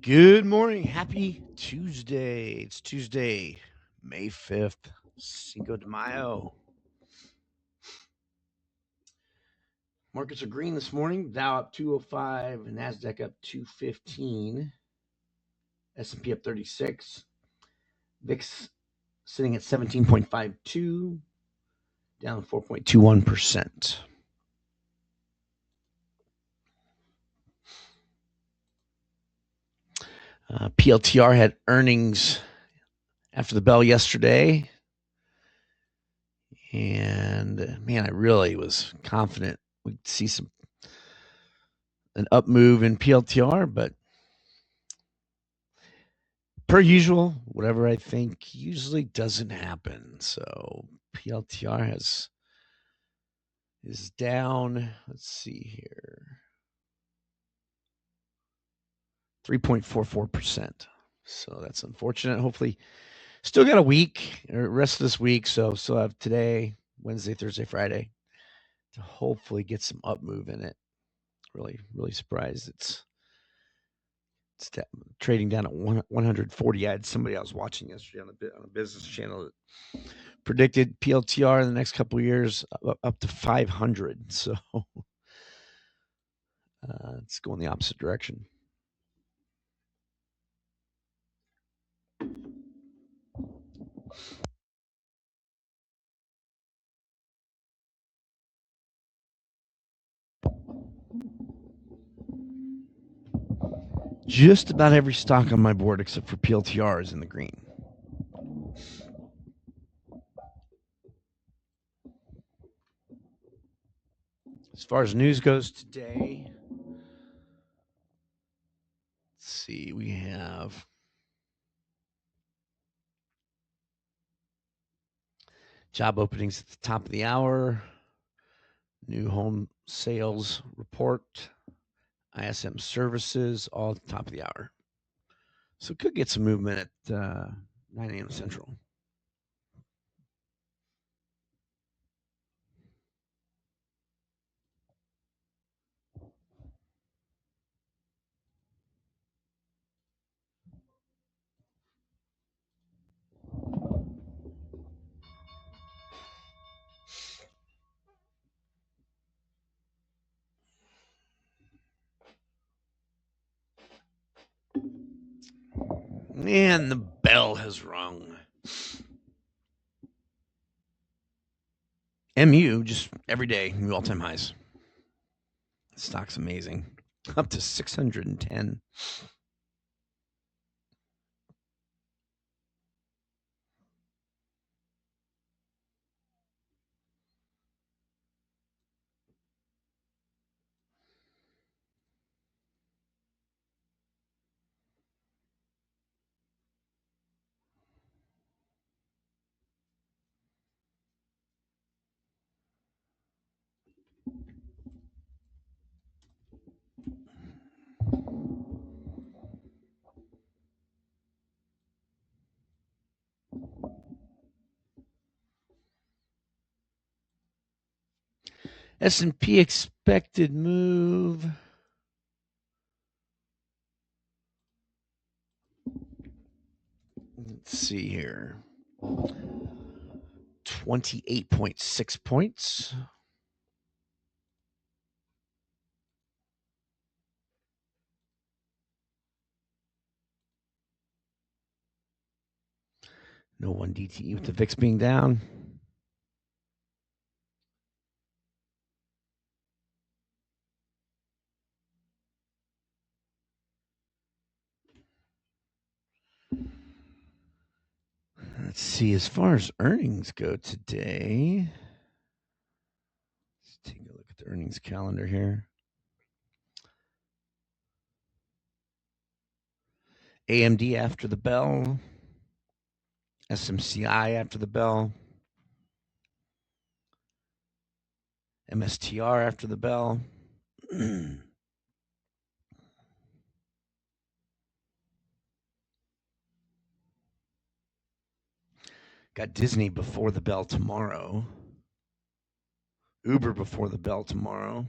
Good morning. Happy Tuesday. It's Tuesday, May 5th, Cinco de Mayo. Markets are green this morning. Dow up 205, NASDAQ up 215, S&P up 36, VIX sitting at 17.52, down 4.21%. PLTR had earnings after the bell yesterday. And man, I really was confident we'd see an up move in PLTR, but per usual, whatever I think usually doesn't happen. So PLTR is down. Let's see here, 3.44%. So that's unfortunate. Hopefully, still got a week or rest of this week. So still have today, Wednesday, Thursday, Friday to hopefully get some up move in it. Really, really surprised it's trading down at 140. I had somebody I was watching yesterday on a business channel that predicted PLTR in the next couple of years up to 500. So it's going the opposite direction. Just about every stock on my board except for PLTR is in the green. As far as news goes today, let's see, we have job openings at the top of the hour, new home sales report, ISM services, all at the top of the hour. So could get some movement at 9 a.m. Central. And the bell has rung. MU just every day, new all-time highs. Stock's amazing. Up to 610. S&P expected move. Let's see here. 28.6 points. No 1 DTE with the VIX being down. Let's see, as far as earnings go today, let's take a look at the earnings calendar here. AMD after the bell. SMCI after the bell. MSTR after the bell. Got Disney before the bell tomorrow. Uber before the bell tomorrow.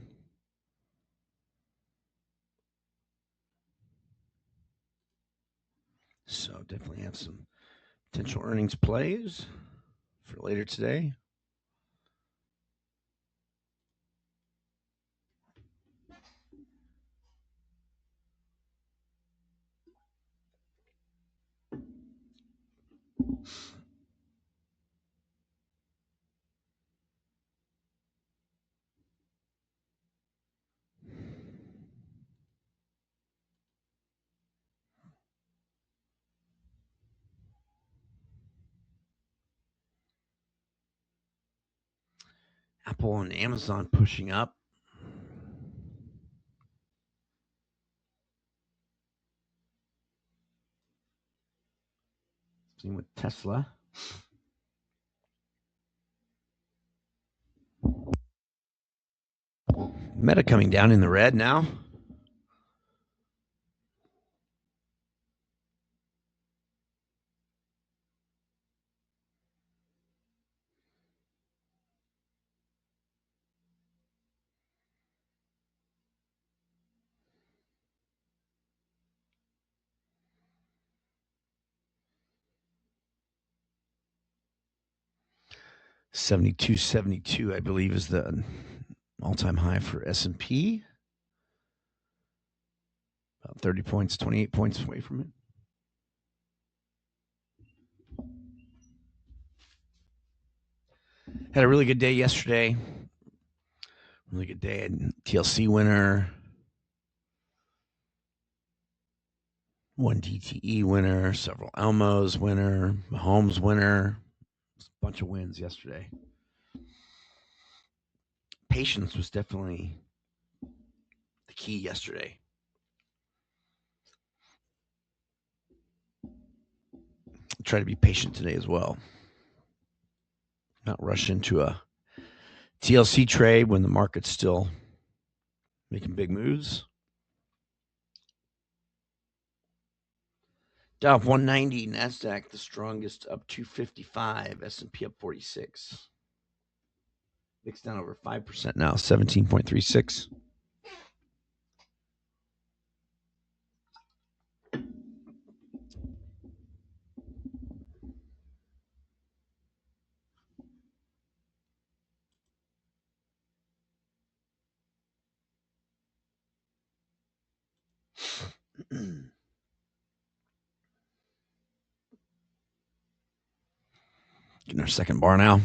So definitely have some potential earnings plays for later today. Apple and Amazon pushing up. Same with Tesla. Meta coming down in the red now. $72.72, I believe, is the all-time high for S&P. About 30 points, 28 points away from it. Had a really good day yesterday. Really good day. TLC winner. One DTE winner. Several Elmos winner. Mahomes winner. A bunch of wins yesterday. Patience was definitely the key yesterday. Try to be patient today as well. Not rush into a TLC trade when the market's still making big moves. Dow up 190, NASDAQ the strongest up 255, S&P up 46. VIX down over 5% now, 17.36. Getting our second bar now.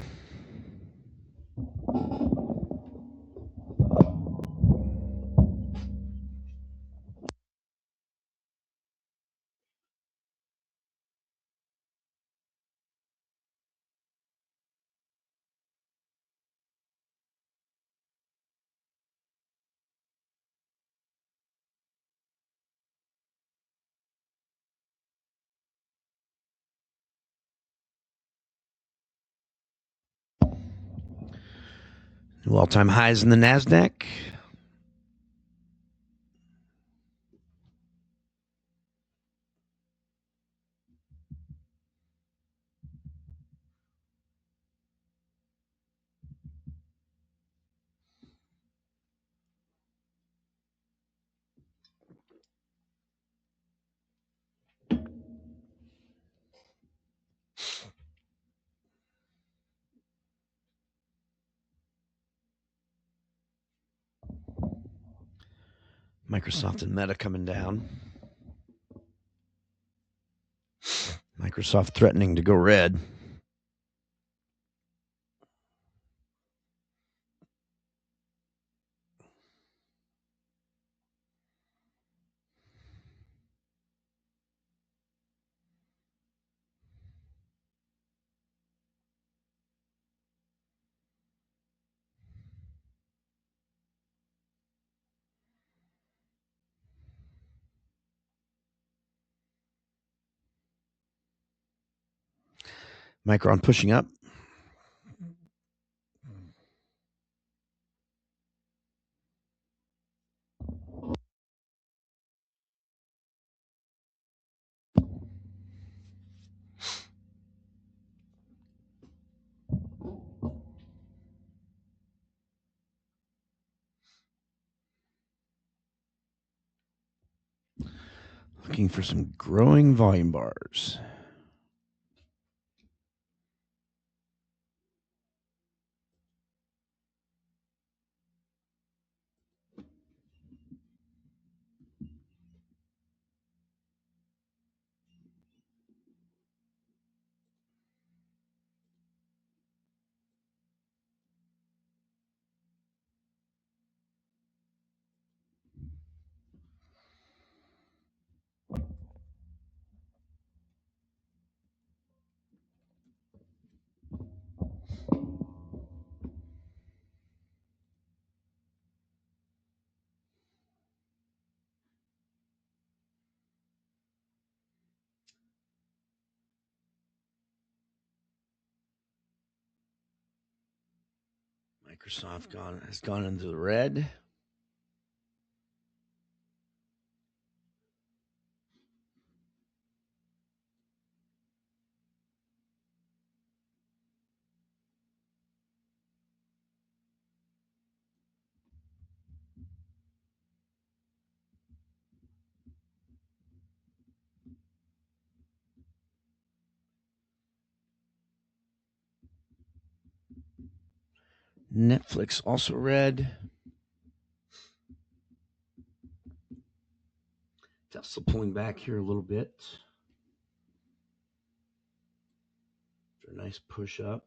New all-time highs in the NASDAQ. Microsoft and Meta coming down. Microsoft threatening to go red. Micron pushing up. Looking for some growing volume bars. Microsoft has gone into the red. Netflix also red. Tesla pulling back here a little bit. A nice push up.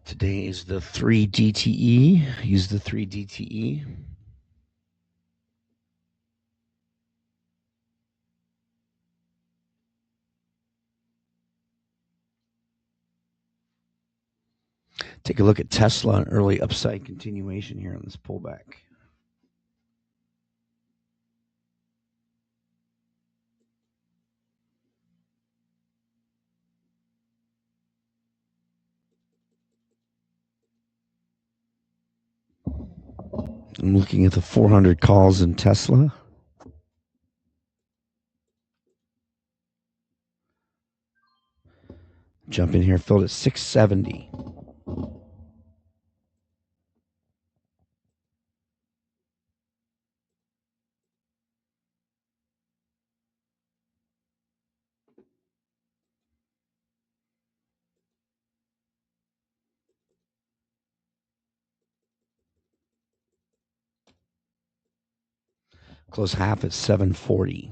Today is the 3 DTE. Use the 3 DTE. Take a look at Tesla, an early upside continuation here on this pullback. I'm looking at the 400 calls in Tesla. Jump in here, filled at 670. Close half at 740.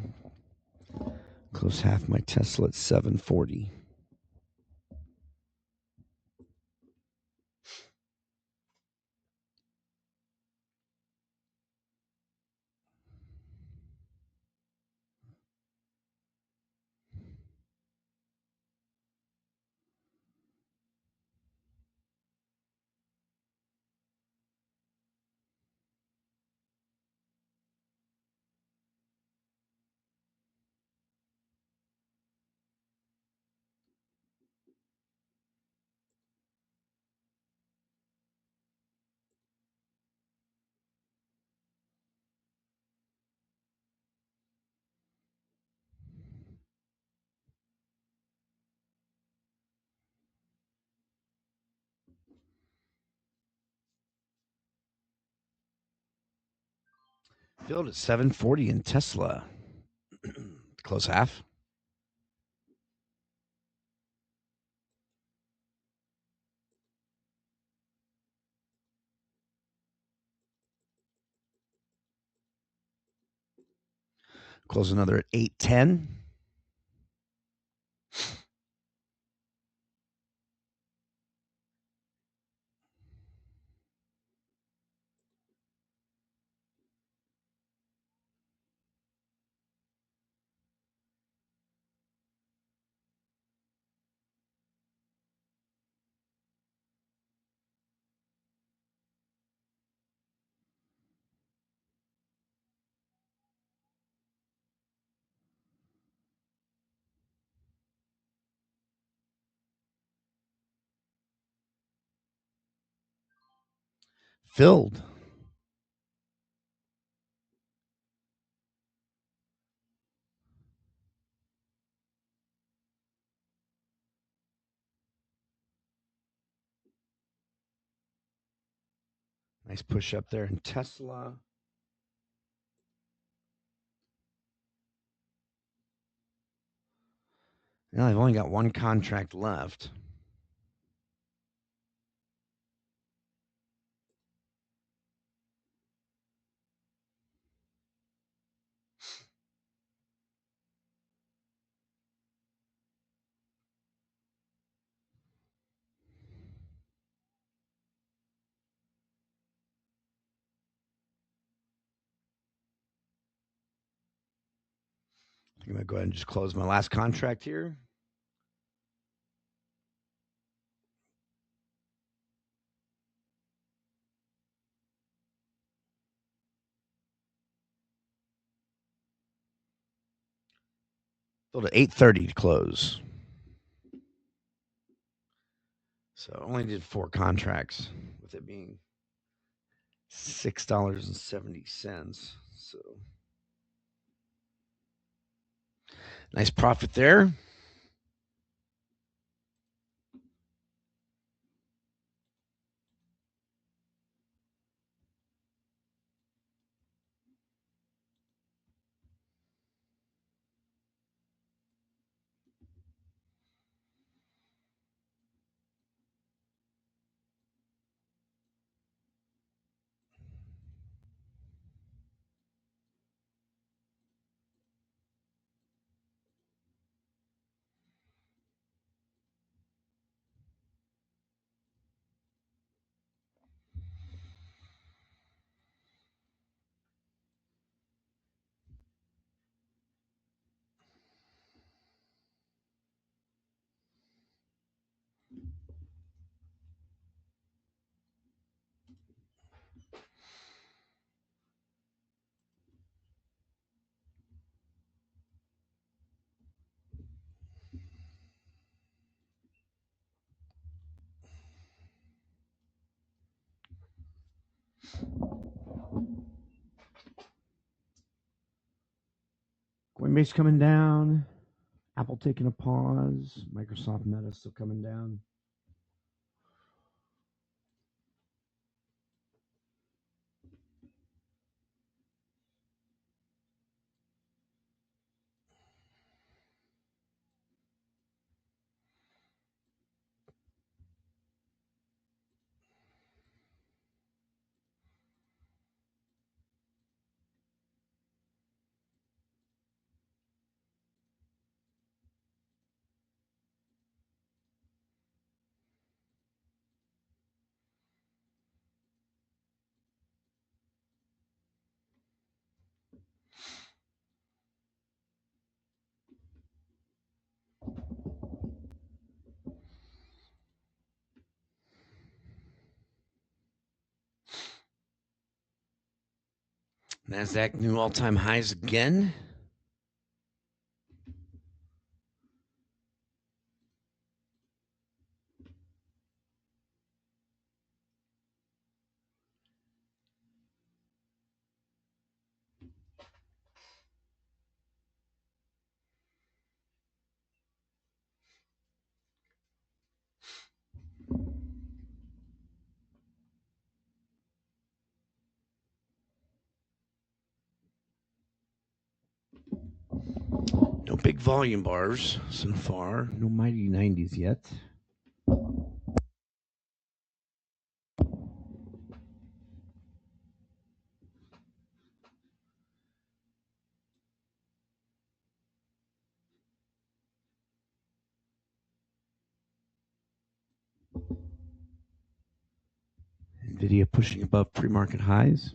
Close half my Tesla at 740. Filled at 740 in Tesla. Close half. Close another at 810. Filled. Nice push up there in Tesla. Now I've only got one contract left. I'm going to go ahead and just close my last contract here. Sold at 8:30 to close. So I only did 4 contracts, with it being $6.70. So nice profit there. Coinbase coming down. Apple taking a pause. Microsoft Meta still coming down. NASDAQ new all-time highs again. No big volume bars so far. No mighty 90s yet. NVIDIA pushing above pre-market highs.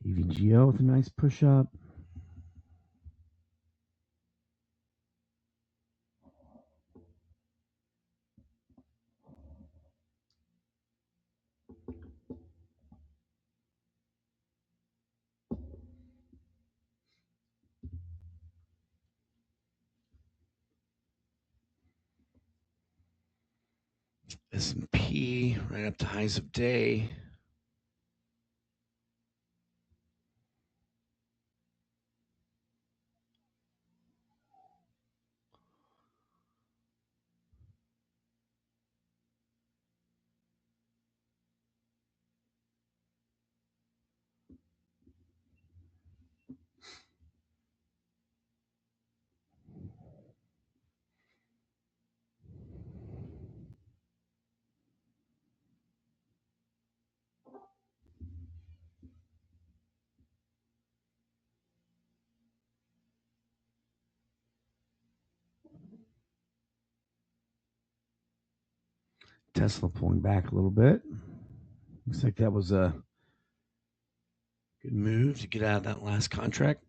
EVGO with a nice push up. S&P right up to highs of day. Tesla pulling back a little bit. Looks like that was a good move to get out of that last contract.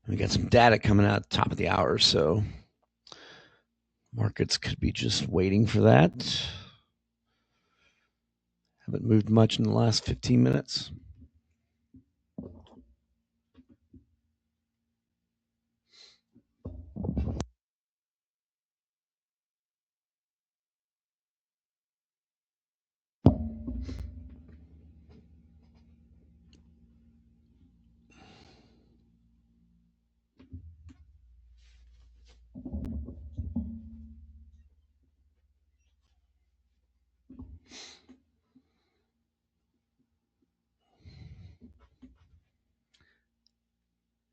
We got some data coming out at the top of the hour, so markets could be just waiting for that. Haven't moved much in the last 15 minutes.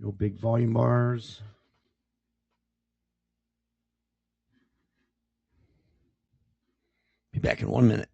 No big volume bars. Be back in 1 minute.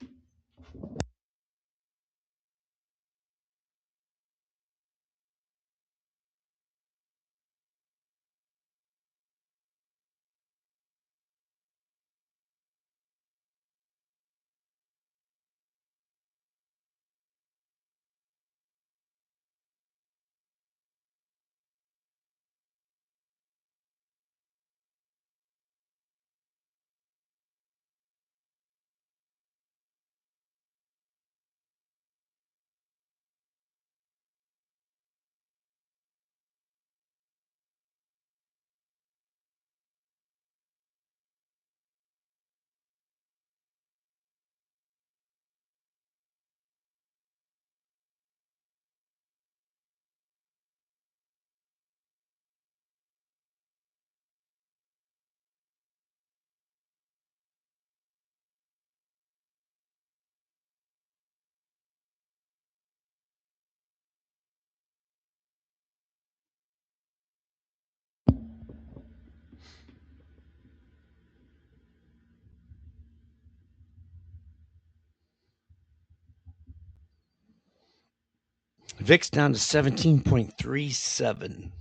VIX down to 17.37.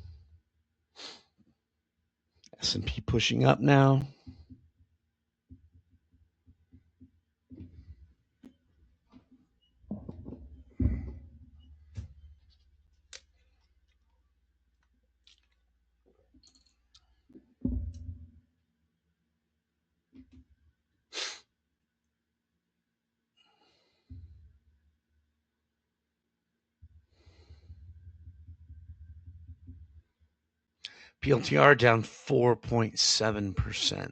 S&P pushing up now. PLTR down 4.7%.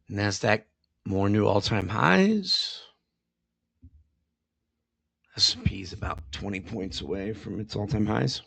NASDAQ, more new all-time highs. S&P is about 20 points away from its all-time highs.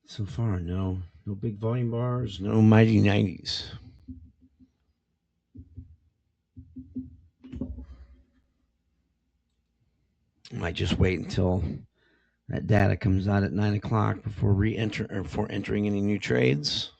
So far, no big volume bars, no mighty 90s. Might just wait until that data comes out at 9 o'clock before before entering any new trades.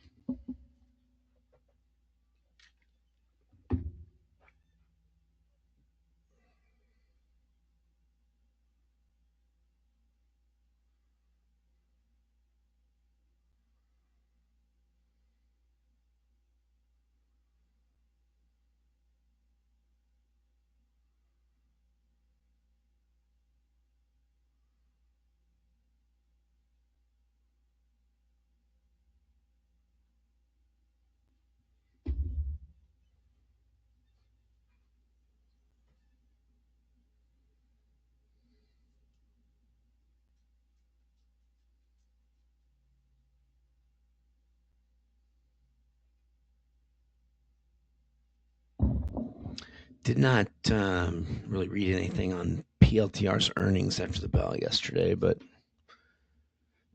Did not really read anything on PLTR's earnings after the bell yesterday, but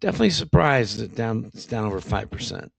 definitely surprised that it's down over 5%.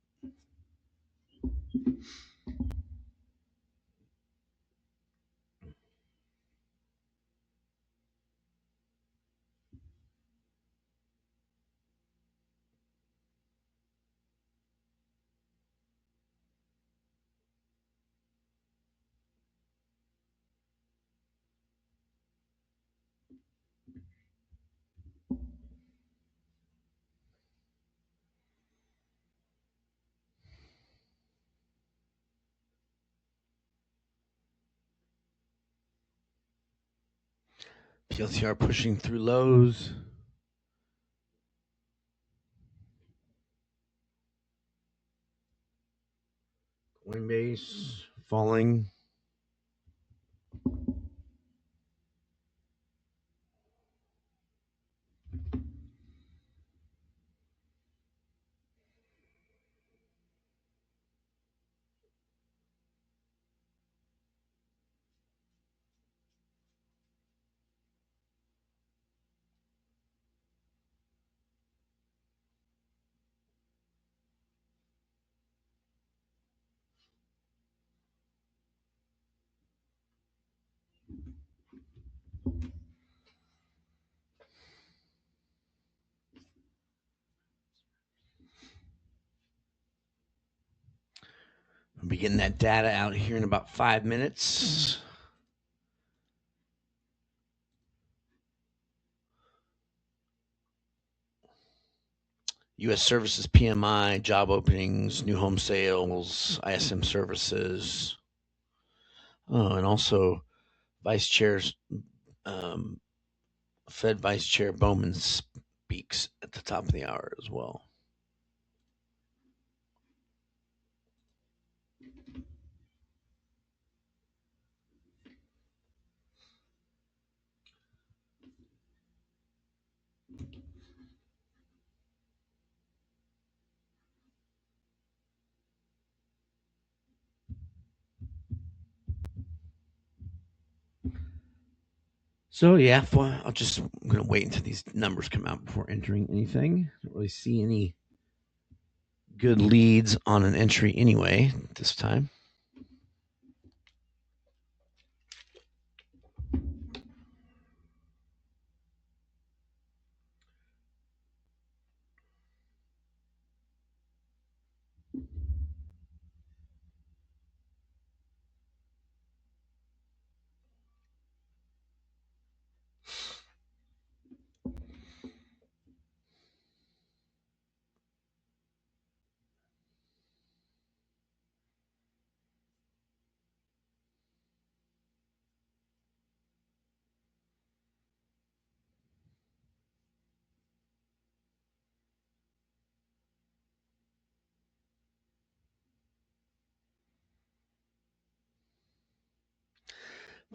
PLTR pushing through lows. Coinbase falling. I'll be getting that data out here in about 5 minutes. U.S. services PMI, job openings, new home sales, ISM services. Oh, and also Vice Chair's um, Fed Vice Chair Bowman speaks at the top of the hour as well. So yeah, I'm gonna wait until these numbers come out before entering anything. Don't really see any good leads on an entry anyway this time.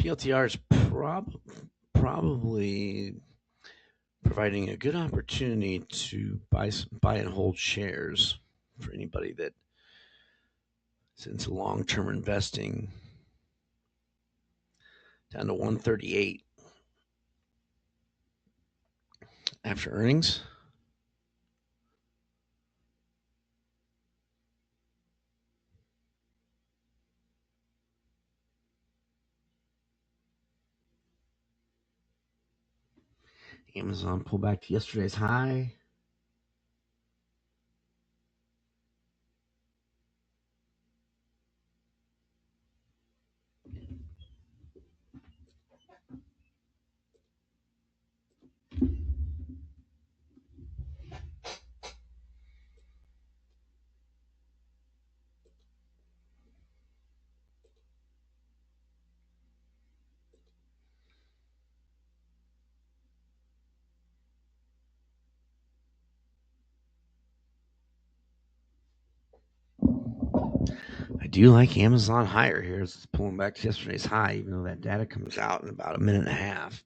PLTR is probably providing a good opportunity to buy and hold shares for anybody that is into long-term investing. Down to 138 after earnings. Amazon pulled back to yesterday's high. I do like Amazon higher here. It's pulling back to yesterday's high, even though that data comes out in about a minute and a half.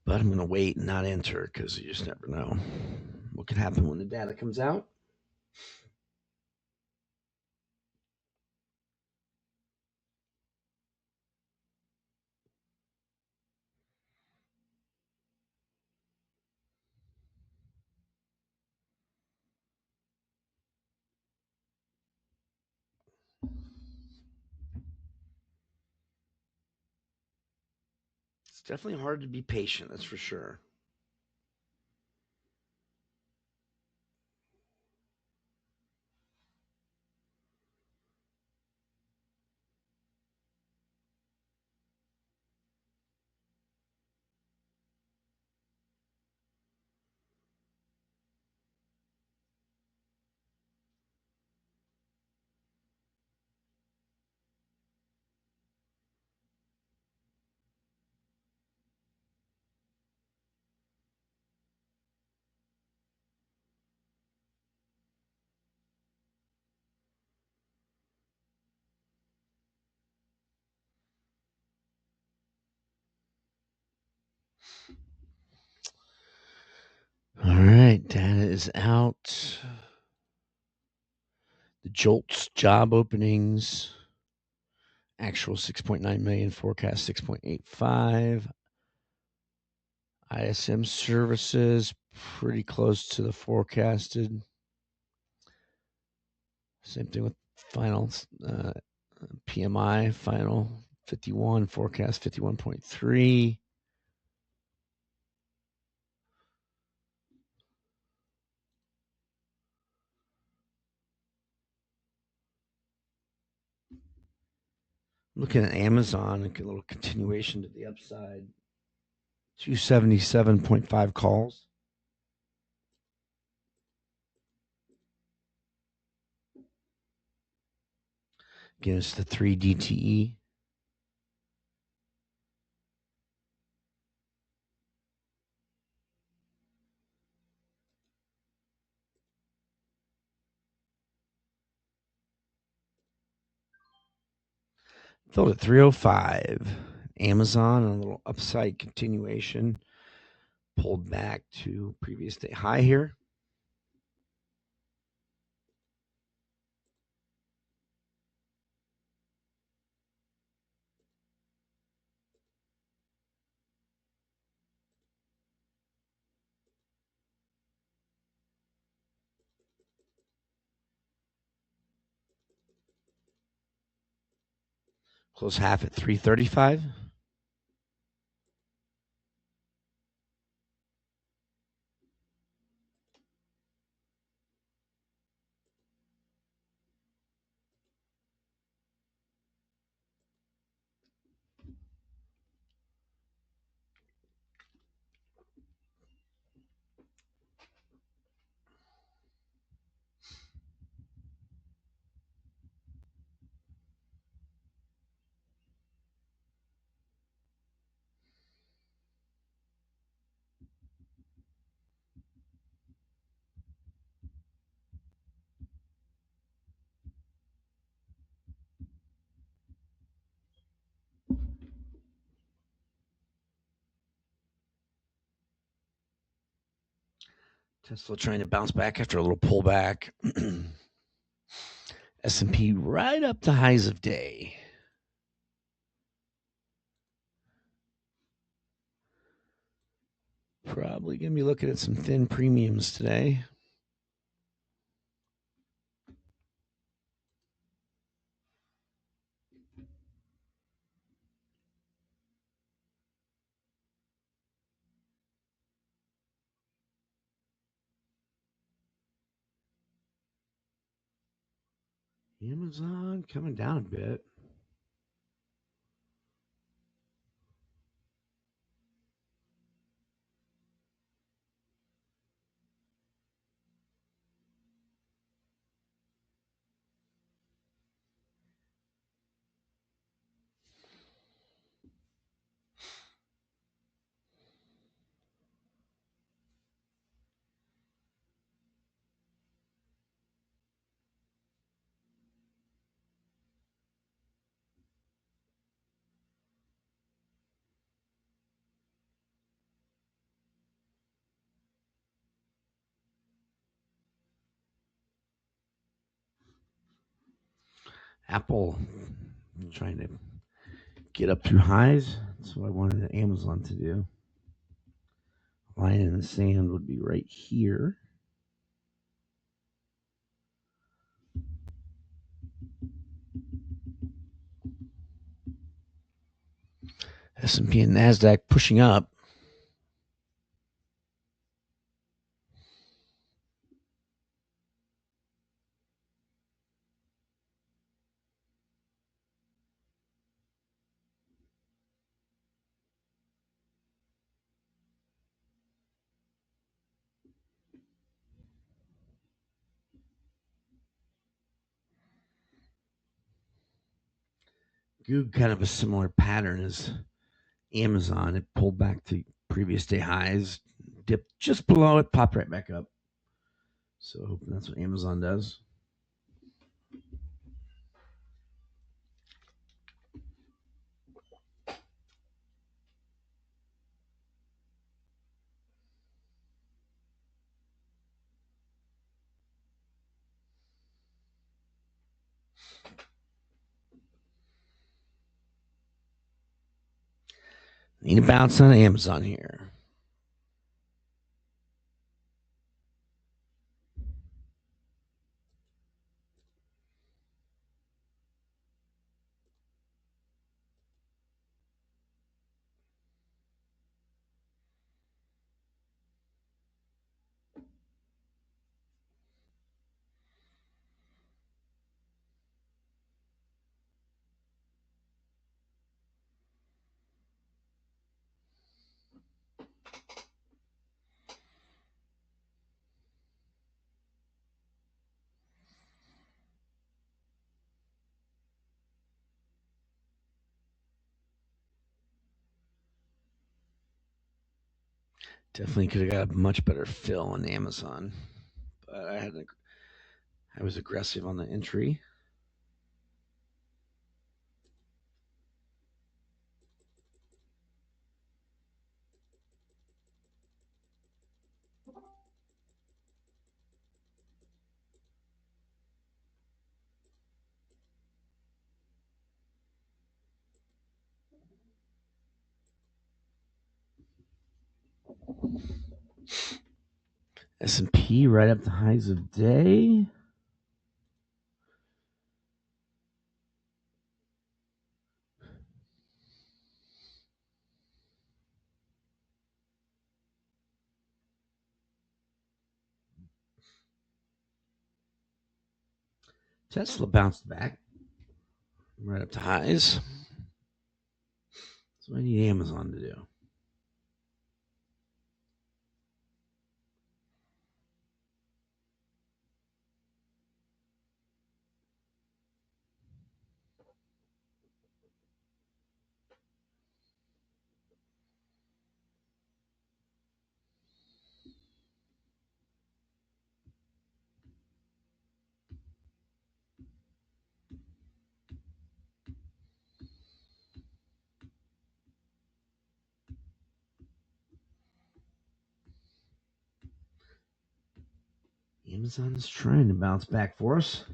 But I'm going to wait and not enter because you just never know what could happen when the data comes out. It's definitely hard to be patient, that's for sure. All right, data is out. The JOLTS job openings, actual 6.9 million, forecast 6.85. ISM services, pretty close to the forecasted. Same thing with final PMI, final 51, forecast 51.3. Looking at Amazon, a little continuation to the upside. 277.5 calls. Against the 3 DTE. Filled at 305. Amazon, a little upside continuation. Pulled back to previous day high here. Close half at 335. Tesla trying to bounce back after a little pullback. S&P right up to highs of day. Probably going to be looking at some thin premiums today. Amazon coming down a bit. Apple trying to get up through highs. That's what I wanted Amazon to do. Line in the sand would be right here. S&P and NASDAQ pushing up. Goog kind of a similar pattern as Amazon. It pulled back to previous day highs, dipped just below it, popped right back up. So hoping that's what Amazon does. Need a bounce on Amazon here. Definitely could have got a much better fill on Amazon, but I was aggressive on the entry. S&P right up the highs of day. Tesla bounced back right up to highs. So I need Amazon to do. Amazon is trying to bounce back for us.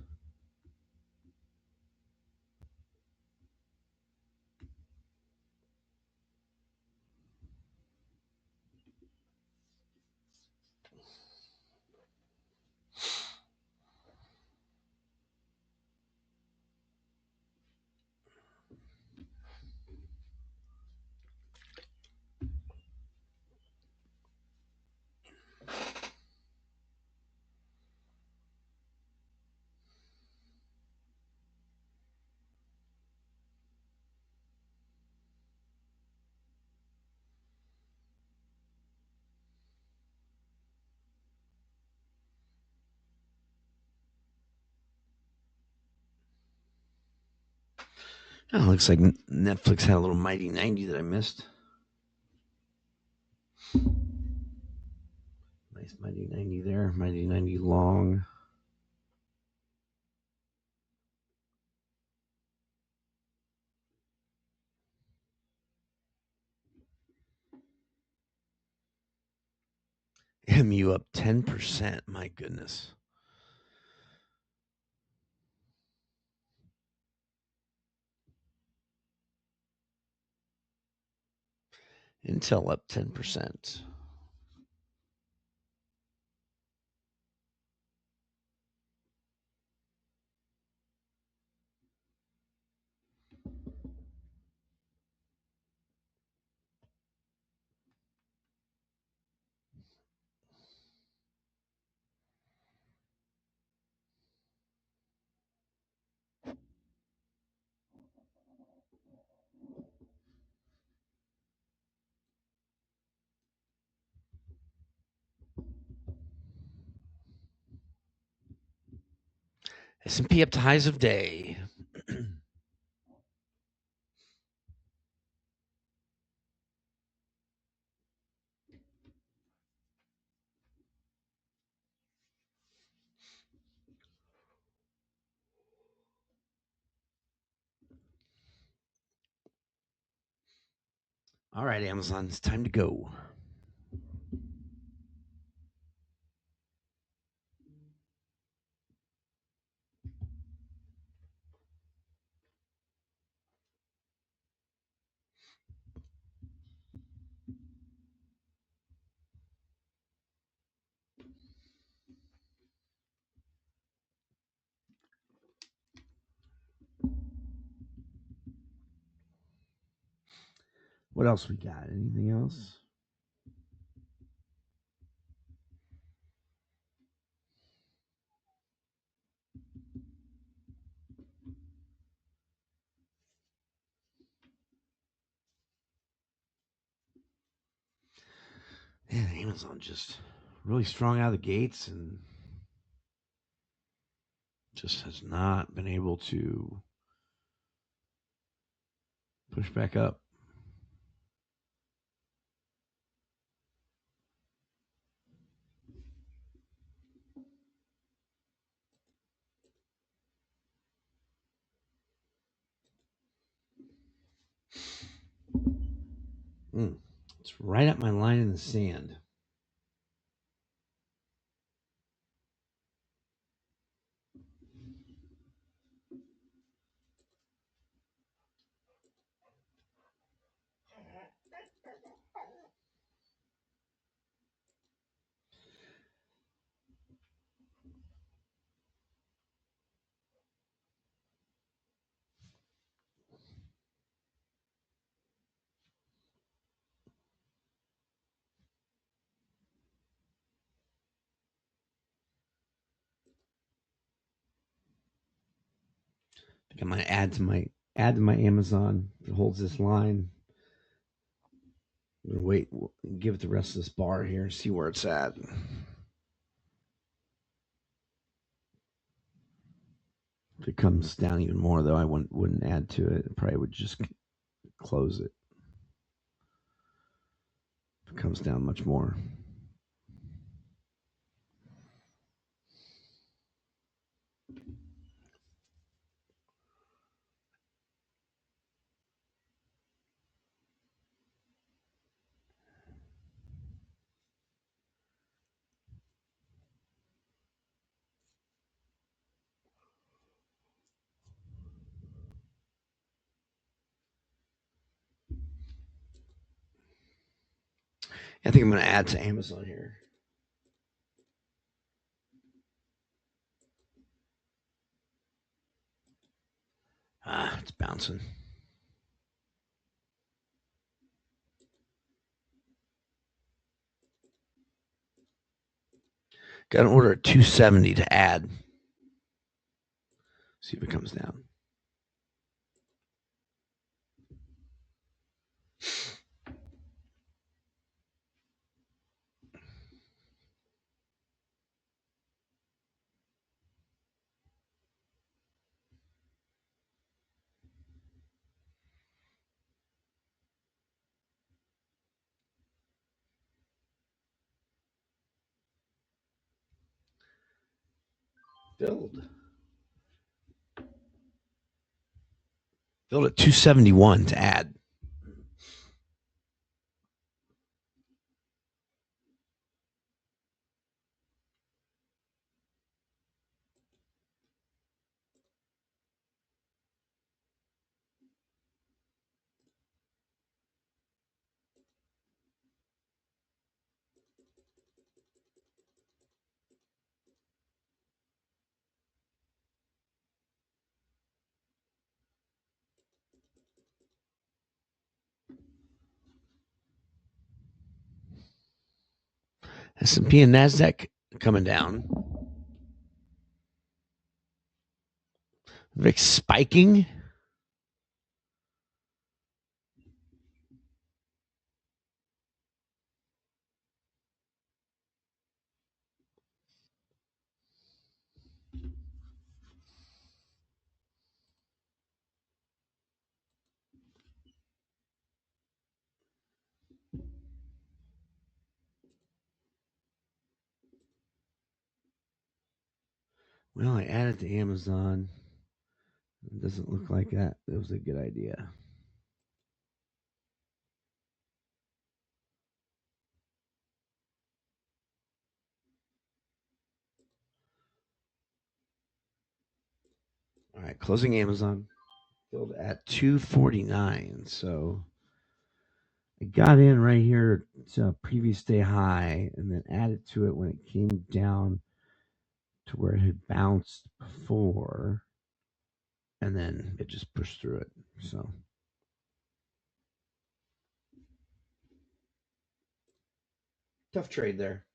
Oh, looks like Netflix had a little Mighty 90 that I missed. Nice Mighty 90 there. Mighty 90 long. MU up 10%. My goodness. Intel up 10%. S&P up to highs of day. All right, Amazon, it's time to go. What else we got? Anything else? Man, Amazon just really strong out of the gates and just has not been able to push back up. It's right at my line in the sand. I think I'm gonna add to my Amazon. If it holds this line, I'm gonna wait, give it the rest of this bar here, and see where it's at. If it comes down even more, though, I wouldn't add to it. I probably would just close it. If it comes down much more. I think I'm going to add to Amazon here. It's bouncing. Got an order at 270 to add. See if it comes down. Filled at 271 to add. S&P and NASDAQ coming down. VIX spiking. Well, I added to Amazon. It doesn't look like that was a good idea. All right, closing Amazon. Filled at 249. So I got in right here to a previous day high and then added to it when it came down to where it had bounced before. And then it just pushed through it. So tough trade there.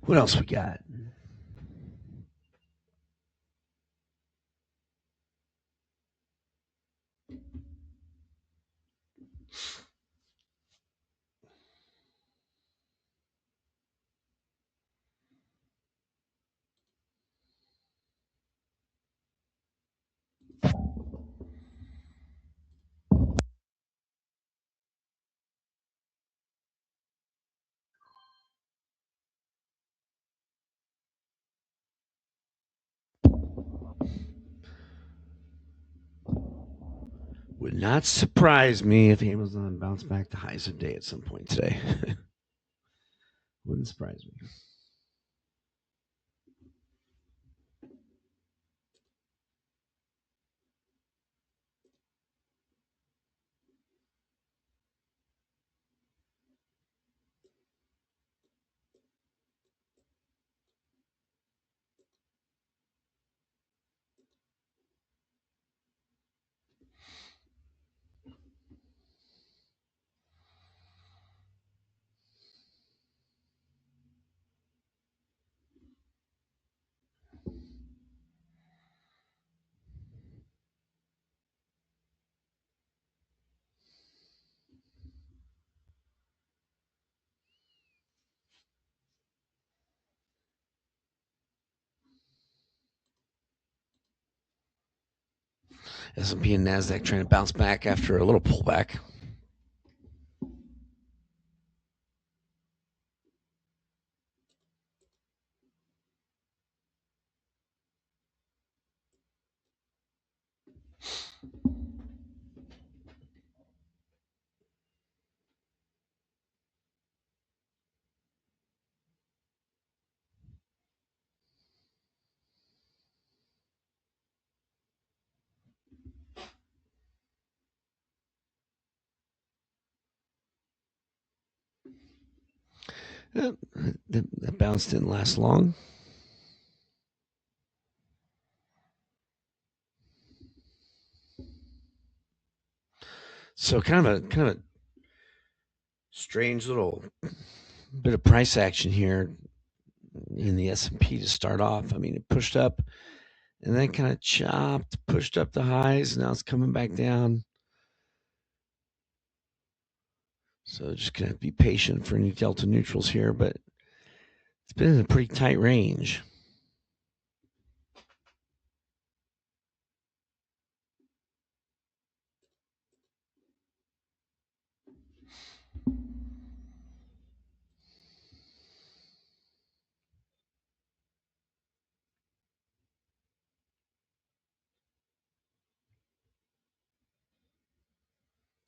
What else we got? Would not surprise me if Amazon bounced back to highs of day at some point today. Wouldn't surprise me. S&P and NASDAQ trying to bounce back after a little pullback. That bounce didn't last long. So kind of a strange little bit of price action here in the S&P to start off. I mean, it pushed up and then kind of chopped, pushed up the highs. Now it's coming back down. So just gonna be patient for any delta neutrals here, but it's been in a pretty tight range.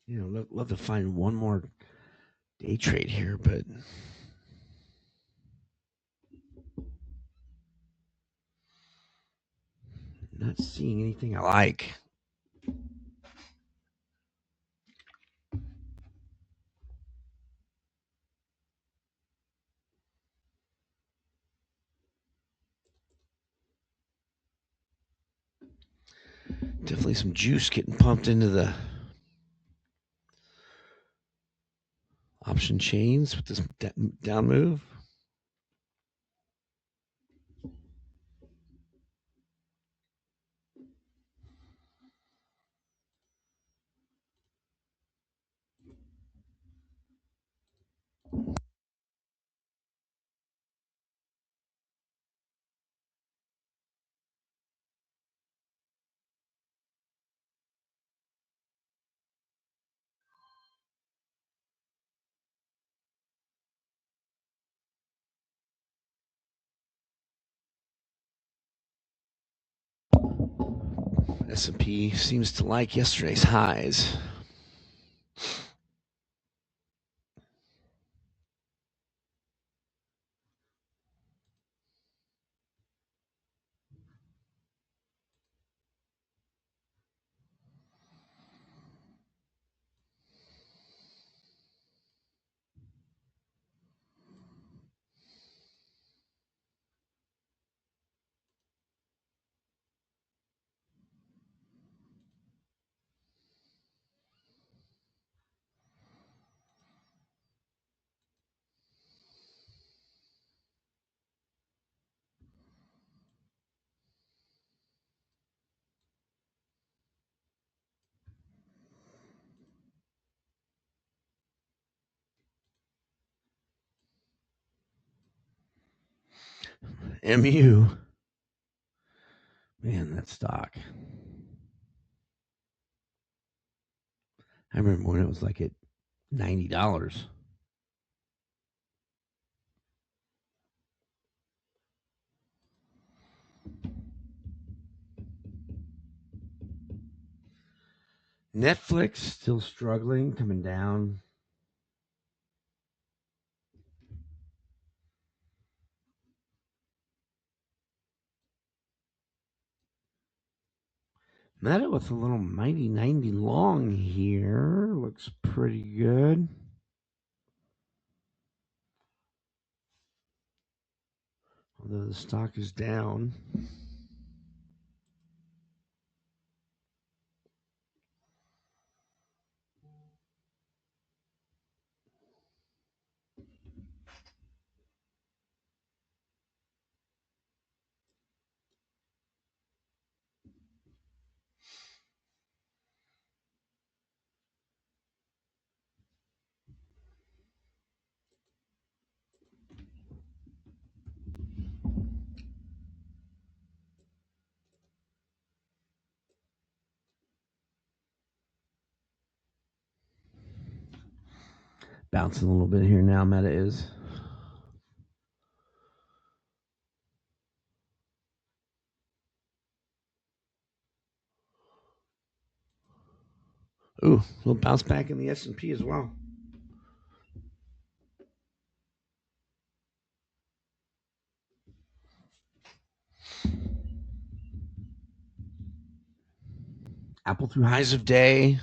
Love to find one more day trade here, but not seeing anything I like. Definitely some juice getting pumped into the option chains with this down move. S&P seems to like yesterday's highs. MU. Man, that stock. I remember when it was like at $90. Netflix still struggling, coming down. Meta with a little mighty 90 long here. Looks pretty good. Although the stock is down. Bouncing a little bit here now, Meta is. Ooh, a little bounce back in the S&P as well. Apple through highs of day.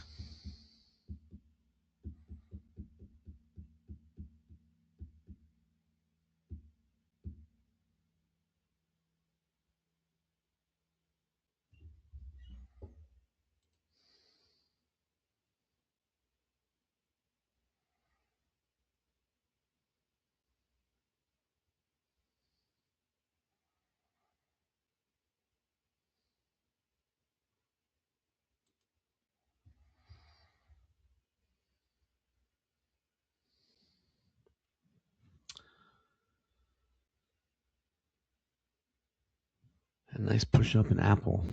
A nice push up in Apple.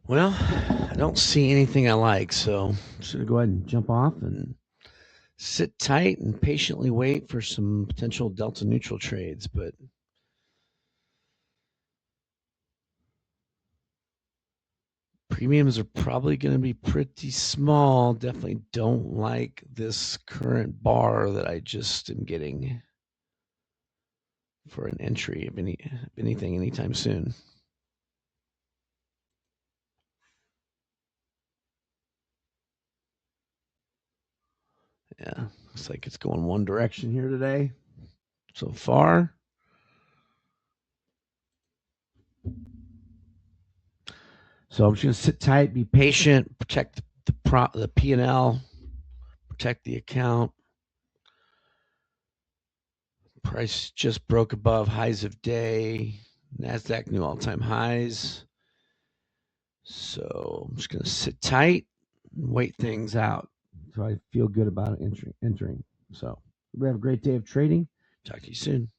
Well, I don't see anything I like, so I'm just going to go ahead and jump off and sit tight and patiently wait for some potential delta neutral trades. But premiums are probably going to be pretty small. Definitely don't like this current bar that I just am getting for an entry of anything anytime soon. Yeah, looks like it's going one direction here today so far. So I'm just going to sit tight, be patient, protect the P&L, protect the account. Price just broke above highs of day. NASDAQ new all-time highs. So I'm just going to sit tight and wait things out so I feel good about entering. So we have a great day of trading. Talk to you soon.